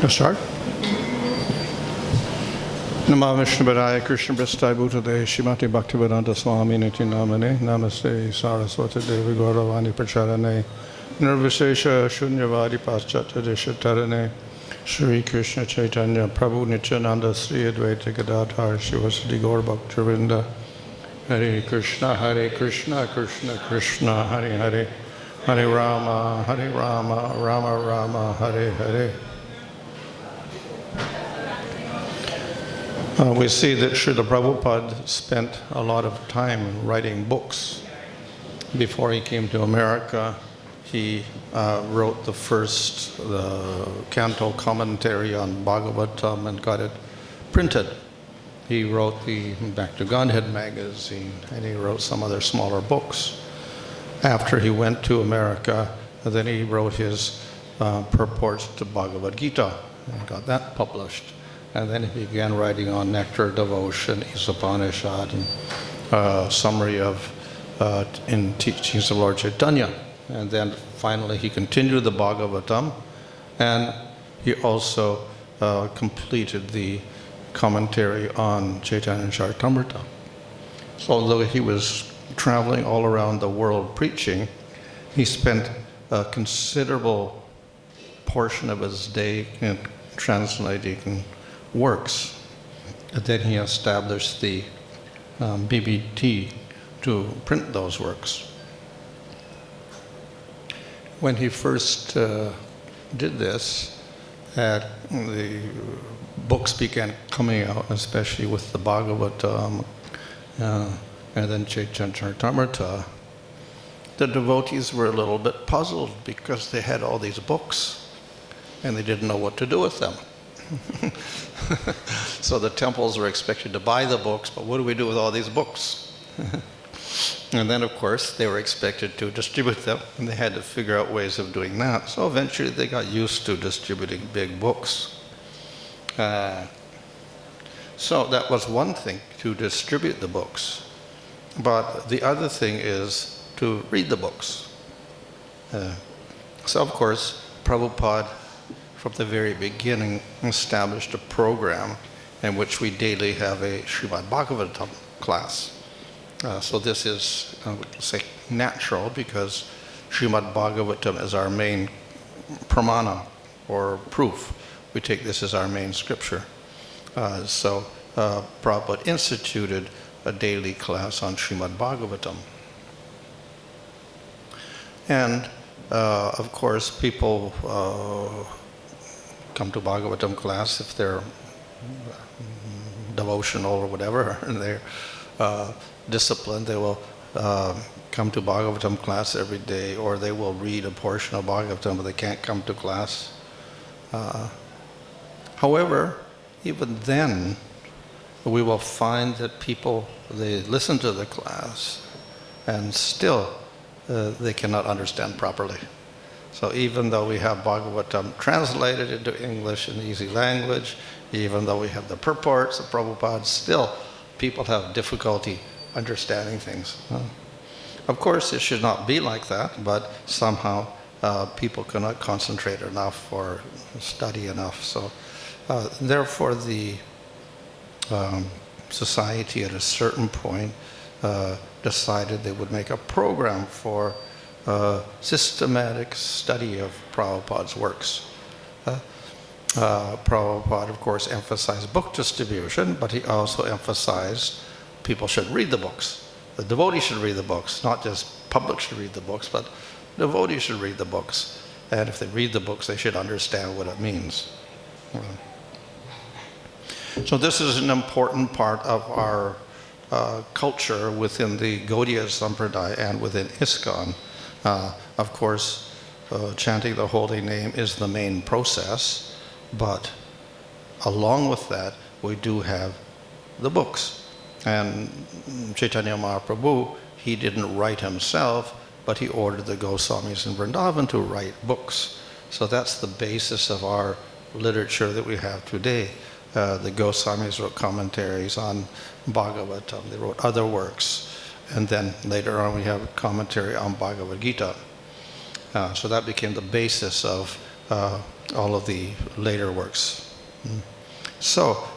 Let's start. Namo Vishnupadaya Krishna Prasthaya Bhutade Shrimati Bhaktivedanta Swami Niti Namane Namaste Saraswati Devi Gauravani Pracharane Nirvishesha Shunyavadi Paschatya Deshatarane Shri Krishna Chaitanya Prabhu Nityananda Sri Advaita Gadadhar Shivasati Gaur Bhaktivinda Hare Krishna Krishna Krishna Hare Hare Hare Rama Rama Rama Hare Hare. We see that Srila Prabhupada spent a lot of time writing books. Before he came to America, he wrote the first canto commentary on Bhagavatam and got it printed. He wrote the Back to Godhead magazine, and he wrote some other smaller books. After he went to America, then he wrote his purports to Bhagavad Gita and got that published. And then he began writing on Nectar Devotion, Upanishad, and summary of in teachings of Lord Chaitanya. And then finally he continued the Bhagavatam, and he also completed the commentary on Chaitanya Charitamrita. So although he was traveling all around the world preaching, he spent a considerable portion of his day in translating works. And then he established the BBT to print those works. When he first did this, the books began coming out, especially with the Bhagavatam and then Chaitanya Charitamrita. The devotees were a little bit puzzled because they had all these books and they didn't know what to do with them. So the temples were expected to buy the books, but what do we do with all these books? And then, of course, they were expected to distribute them, and they had to figure out ways of doing that. So eventually they got used to distributing big books. So that was one thing, to distribute the books. But the other thing is to read the books. So, of course, Prabhupada, from the very beginning, established a program in which we daily have a Srimad Bhagavatam class. So this is, I would say, natural, because Srimad Bhagavatam is our main pramana, or proof. We take this as our main scripture. So Prabhupada instituted a daily class on Srimad Bhagavatam. And of course, people come to Bhagavatam class if they're devotional or whatever, and they're disciplined. They will come to Bhagavatam class every day, or they will read a portion of Bhagavatam, but they can't come to class. However, even then, we will find that people, they listen to the class, and still they cannot understand properly. So even though we have Bhagavatam translated into English in easy language, even though we have the purports of Prabhupada, still people have difficulty understanding things. Of course, it should not be like that, but somehow people cannot concentrate enough or study enough. So therefore the society at a certain point decided they would make a program for systematic study of Prabhupada's works. Prabhupada, of course, emphasized book distribution, but he also emphasized people should read the books. The devotees should read the books, not just public should read the books, but devotees should read the books. And if they read the books, they should understand what it means. So this is an important part of our culture within the Gaudiya Sampradaya and within ISKCON. Of course, chanting the holy name is the main process, but along with that, we do have the books. And Chaitanya Mahaprabhu, he didn't write himself, but he ordered the Goswamis in Vrindavan to write books. So that's the basis of our literature that we have today. The Goswamis wrote commentaries on Bhagavatam. They wrote other works. And then later on we have a commentary on Bhagavad Gita. So that became the basis of all of the later works. So,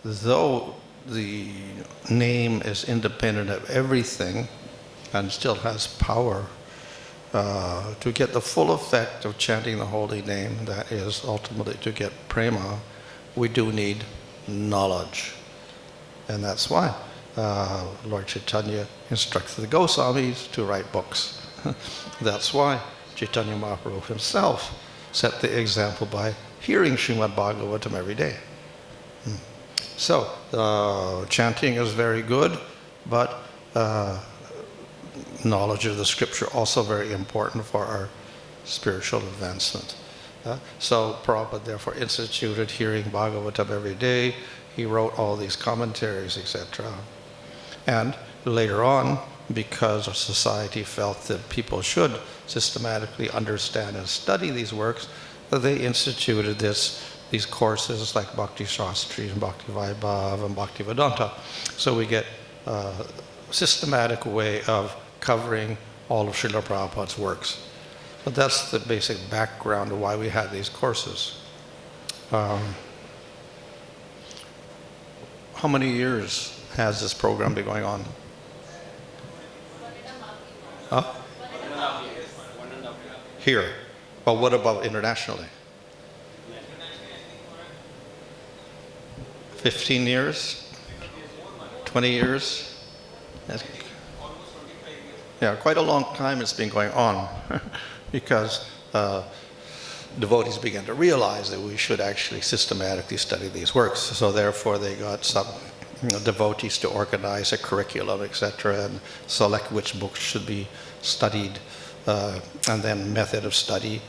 though the name is independent of everything and still has power, to get the full effect of chanting the holy name, that is ultimately to get prema, we do need knowledge. And that's why Lord Chaitanya instructed the Goswamis to write books. That's why Chaitanya Mahaprabhu himself set the example by hearing Srimad Bhagavatam every day. So, chanting is very good, but knowledge of the scripture also very important for our spiritual advancement. So Prabhupada therefore instituted hearing Bhagavatam every day. He wrote all these commentaries, etc. And later on, because our society felt that people should systematically understand and study these works, they instituted these courses like Bhakti Shastri and Bhakti Vaibhav and Bhakti Vedanta. So we get a systematic way of covering all of Srila Prabhupada's works. But that's the basic background of why we had these courses. How many years has this program been going on? Huh? 1.5 years. 1.5 years. Here. But what about internationally? 15 years? 20 years? That's, yeah, quite a long time it's been going on because devotees began to realize that we should actually systematically study these works. So therefore they got some devotees to organize a curriculum, etc., and select which books should be studied, and then method of study.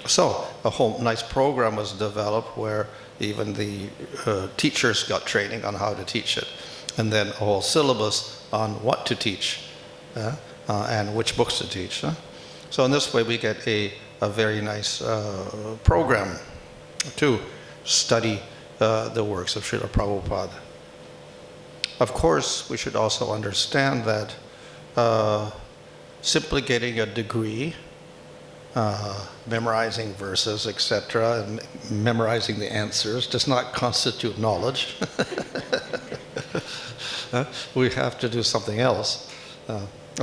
So a whole nice program was developed where even the teachers got training on how to teach it, and then a whole syllabus on what to teach and which books to teach. So in this way we get a very nice program to study the works of Srila Prabhupada. Of course, we should also understand that simply getting a degree, memorizing verses, etc., and memorizing the answers does not constitute knowledge. We have to do something else.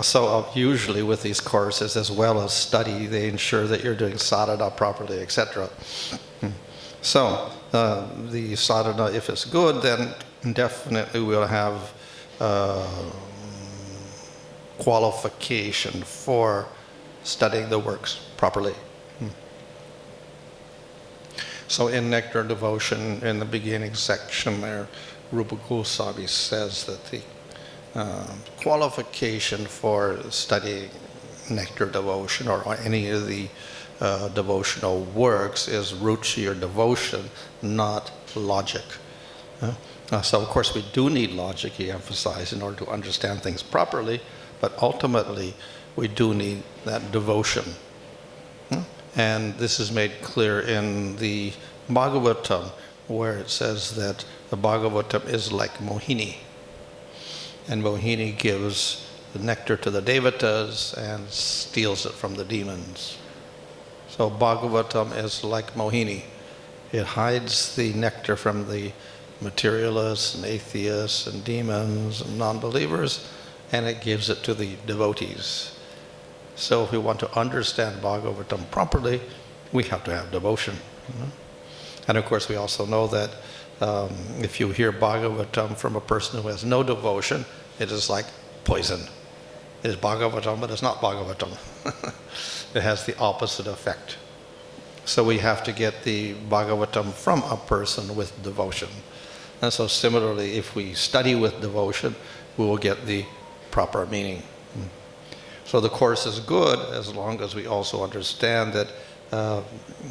So usually with these courses, as well as study, they ensure that you're doing sadhana properly, etc. So the sadhana, if it's good, then definitely we'll have qualification for studying the works properly. So in Nectar Devotion, in the beginning section there, Rupa Goswami says that the qualification for studying Nectar Devotion or any of the devotional works is ruchi or devotion, not logic. So of course we do need logic, he emphasized, in order to understand things properly, but ultimately we do need that devotion. And this is made clear in the Bhagavatam, where it says that the Bhagavatam is like Mohini. And Mohini gives the nectar to the devatas and steals it from the demons. So Bhagavatam is like Mohini. It hides the nectar from the materialists and atheists and demons and non-believers, and it gives it to the devotees. So if we want to understand Bhagavatam properly, we have to have devotion. And of course we also know that if you hear Bhagavatam from a person who has no devotion, it is like poison. It is Bhagavatam, but it's not Bhagavatam. It has the opposite effect. So we have to get the Bhagavatam from a person with devotion. And so similarly, if we study with devotion, we will get the proper meaning. So the course is good as long as we also understand that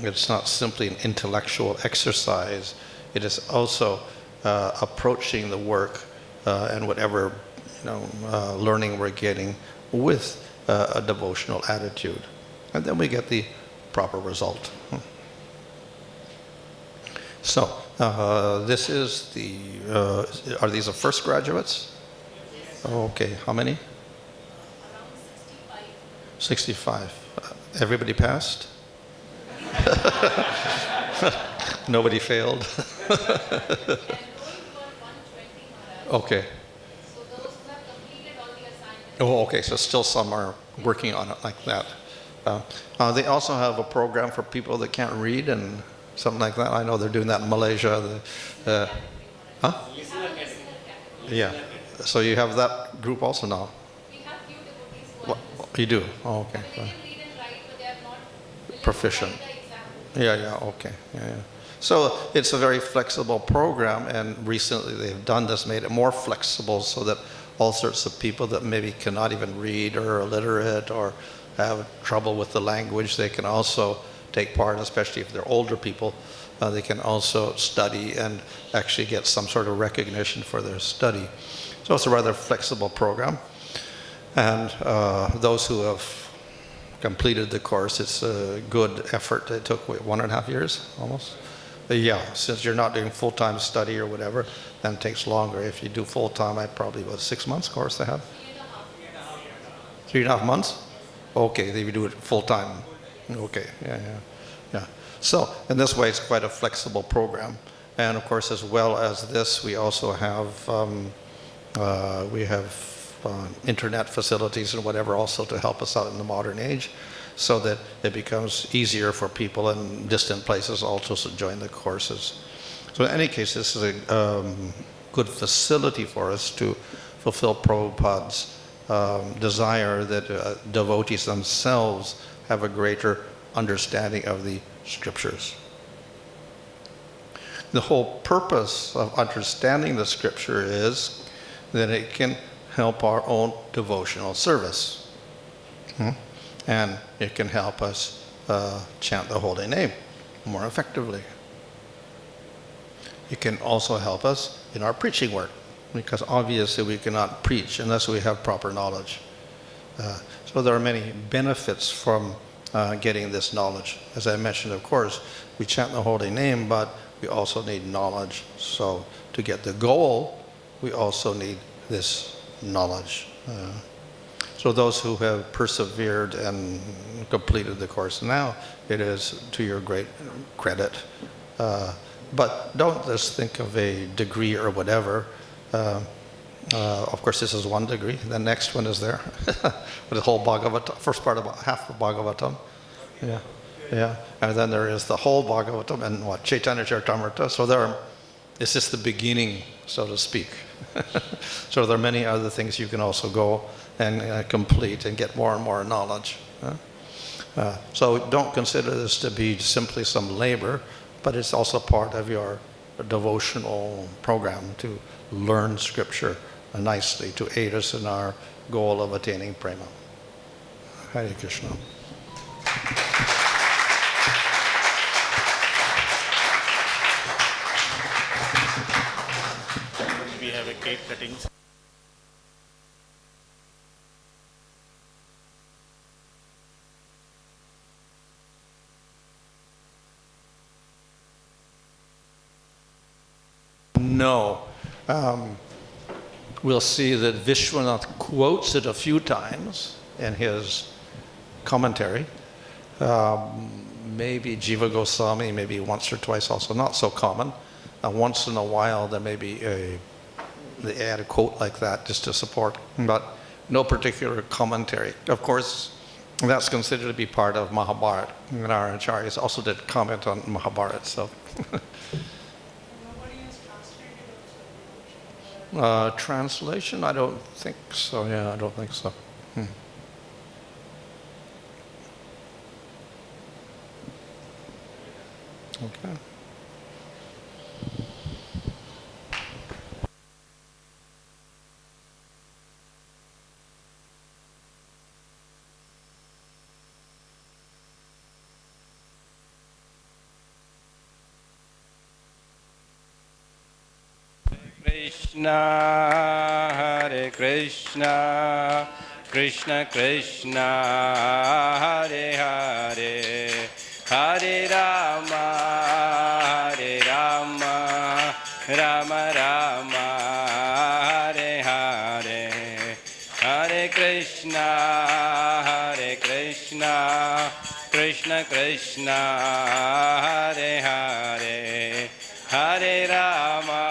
it's not simply an intellectual exercise. It is also approaching the work and whatever learning we're getting with a devotional attitude. And then we get the proper result. So this is the, are these the first graduates? Okay, how many? Around 65. 65. Everybody passed? Nobody failed. And those who are 120 Maharaj. Okay. So those who have completed all the assignments. Oh, okay. So still some are working on it like that. They also have a program for people that can't read and something like that. I know they're doing that in Malaysia. Huh? Listener category. Yeah. So you have that group also now. We have few devotees who are What, you do? Oh, okay. they can read and write, but they are not willing to Proficient. write the exam. Yeah, okay. Yeah. So it's a very flexible program, and recently they've done this, made it more flexible so that all sorts of people that maybe cannot even read or are illiterate or have trouble with the language, they can also take part, especially if they're older people. They can also study and actually get some sort of recognition for their study. So it's a rather flexible program. And those who have completed the course, it's a good effort. It took, 1.5 years almost? Yeah, since you're not doing full-time study or whatever, then it takes longer. If you do full-time, I probably, 6 months course they have? 3.5 months? Okay, if you do it full-time. Okay, yeah. So, in this way, it's quite a flexible program. And of course, as well as this, we also have, internet facilities and whatever also to help us out in the modern age, so that it becomes easier for people in distant places also to join the courses. So in any case, this is a good facility for us to fulfill Prabhupada's desire that devotees themselves have a greater understanding of the scriptures. The whole purpose of understanding the scripture is that it can help our own devotional service. And it can help us chant the holy name more effectively. It can also help us in our preaching work, because obviously we cannot preach unless we have proper knowledge. So there are many benefits from getting this knowledge. As I mentioned, of course, we chant the holy name, but we also need knowledge. So to get the goal, we also need this knowledge. So those who have persevered and completed the course now, it is to your great credit. But don't just think of a degree or whatever. Of course, this is one degree. The next one is there. The whole Bhagavatam, first part about half the Bhagavatam. Yeah. And then there is the whole Bhagavatam and what, Chaitanya Charitamrita. So it's just the beginning, so to speak. So there are many other things you can also go and complete and get more and more knowledge. So don't consider this to be simply some labor, but it's also part of your devotional program to learn scripture nicely to aid us in our goal of attaining prema. Hare Krishna. We have a cake cutting. No. We'll see that Vishwanath quotes it a few times in his commentary. Maybe Jiva Goswami, maybe once or twice also, not so common. Once in a while there may be they add a quote like that just to support, but no particular commentary. Of course, that's considered to be part of Mahabharata. And our acharyas also did comment on Mahabharata, so. Translation? I don't think so. Yeah, I don't think so. Okay. Krishna, Hare Krishna, Krishna Krishna, Hare Hare, Hare Rama, Hare Rama, Rama Rama, Hare Hare, Hare Krishna, Krishna Krishna Krishna Hare Hare Hare Rama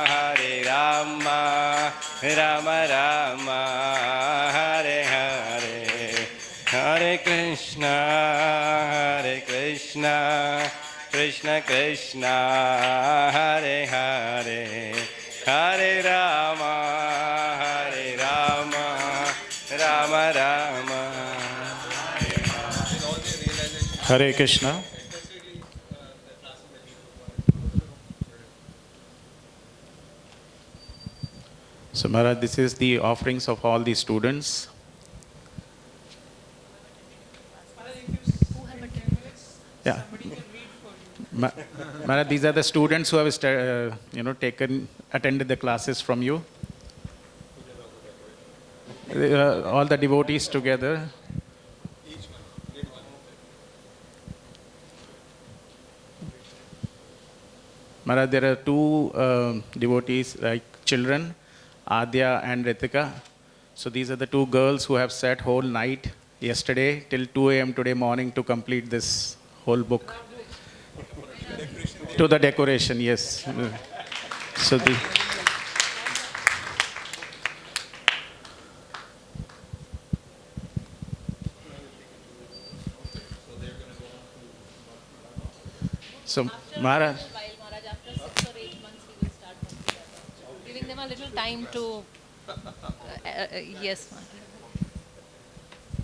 Hare Rama Rama Rama Hare Hare Hare Krishna Krishna Krishna Hare Hare Hare Rama Rama Rama. Hare Krishna. So Maharaj, this is the offerings of all the students. Yeah. Maharaj, these are the students who have attended the classes from you. All the devotees together. Maharaj, there are two devotees, like children, Adya and Ritika. So these are the two girls who have sat whole night yesterday till 2 a.m. today morning to complete this whole book. To the decoration, yes. So the... So, Maharaj. While Maharaj, after 6 or 8 months, we will start from together. Giving them a little time to. Yes, Maharaj.